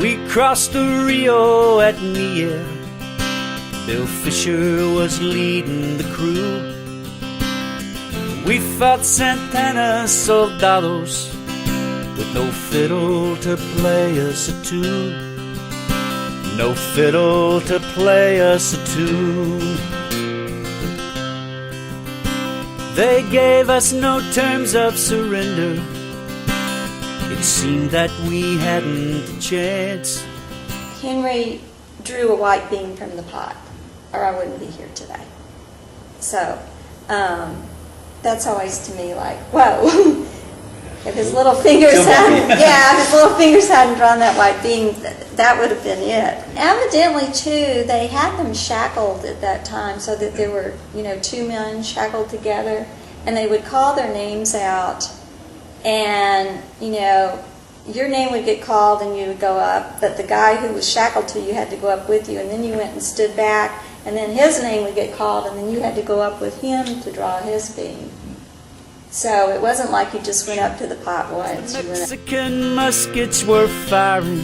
We crossed the Rio at Mier. Bill Fisher was leading the crew. We fought Santana soldados with no fiddle to play us a tune. No fiddle to play us a tune. They gave us no terms of surrender. It seemed that we hadn't a chance. Henry drew a white bean from the pot, or I wouldn't be here today. So that's always to me like, whoa. If his little fingers if his little fingers hadn't drawn that white bean, that would have been it. Evidently, too, they had them shackled at that time, so that there were, two men shackled together, and they would call their names out, and your name would get called, and you would go up, but the guy who was shackled to you had to go up with you, and then you went and stood back, and then his name would get called, and then you had to go up with him to draw his bean. So it wasn't like you just went up to the pot once. Mexican muskets were firing.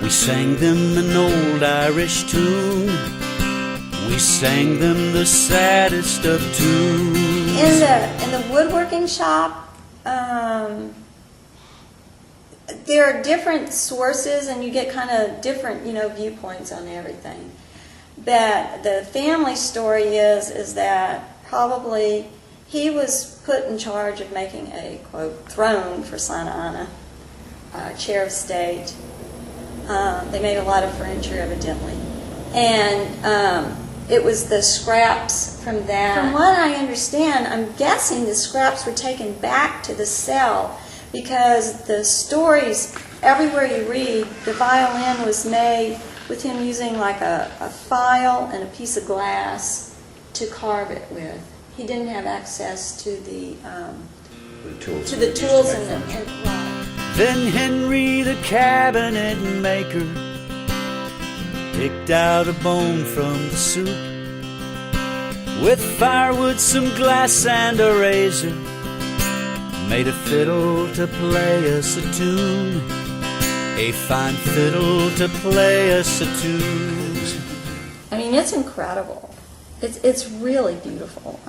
We sang them an old Irish tune. We sang them the saddest of tunes. In the woodworking shop, there are different sources, and you get kind of different, viewpoints on everything. But the family story is that probably he was put in charge of making a, quote, throne for Santa Ana, chair of state. They made a lot of furniture, evidently. And it was the scraps from that. From what I understand, I'm guessing the scraps were taken back to the cell because the stories, everywhere you read, the violin was made with him using like a file and a piece of glass to carve it with. He didn't have access to the tools and Then Henry the cabinet maker picked out a bone from the soup. With firewood, some glass and a razor, made a fiddle to play us a tune. A fine fiddle to play us a tune. I mean, it's incredible. It's really beautiful,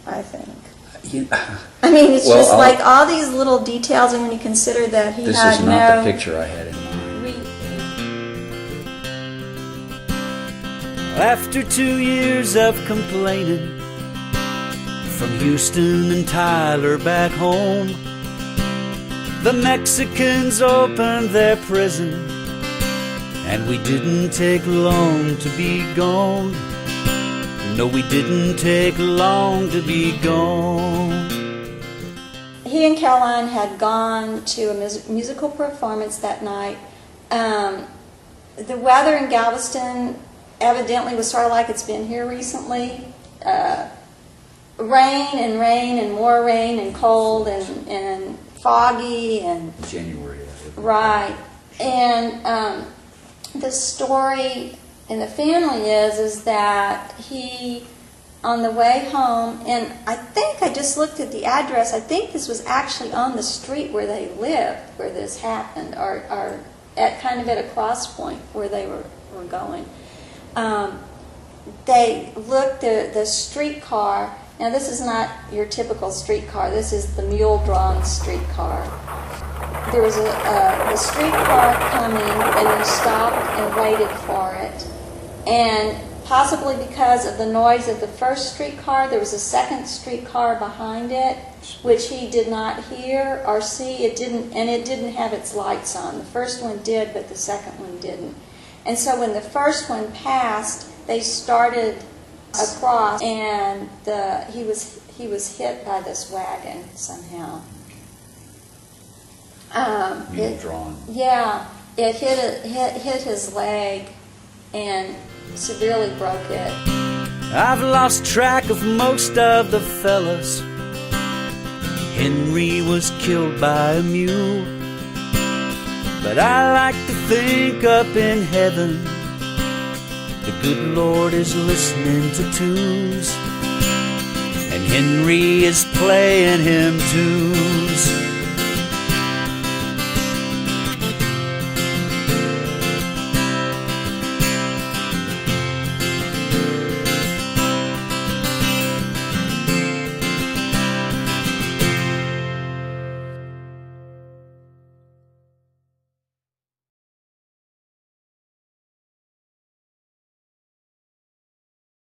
I think. It's just like all these little details, and when you consider that he had no... This is not the picture I had in mind. After 2 years of complaining, from Houston and Tyler back home, the Mexicans opened their prison, and we didn't take long to be gone. No, we didn't take long to be gone. He and Caroline had gone to a musical performance that night. The weather in Galveston evidently was sort of like it's been here recently. Rain and more rain and cold and foggy and... January. Right. And the story in the family is that he, on the way home, and I think I just looked at the address, I think this was actually on the street where they lived, where this happened, or at a cross point where they were going. They looked at the streetcar. Now this is not your typical streetcar, this is the mule-drawn streetcar. There was a streetcar coming, and they stopped and waited for it. And possibly because of the noise of the first streetcar, there was a second streetcar behind it, which he did not hear or see. It didn't have its lights on. The first one did, but the second one didn't. And so when the first one passed, they started across, and he was hit by this wagon somehow. Drawn. Yeah, it hit his leg and severely broke it. I've lost track of most of the fellas. Henry was killed by a mule, but I like to think up in heaven the good Lord is listening to tunes, and Henry is playing him tunes.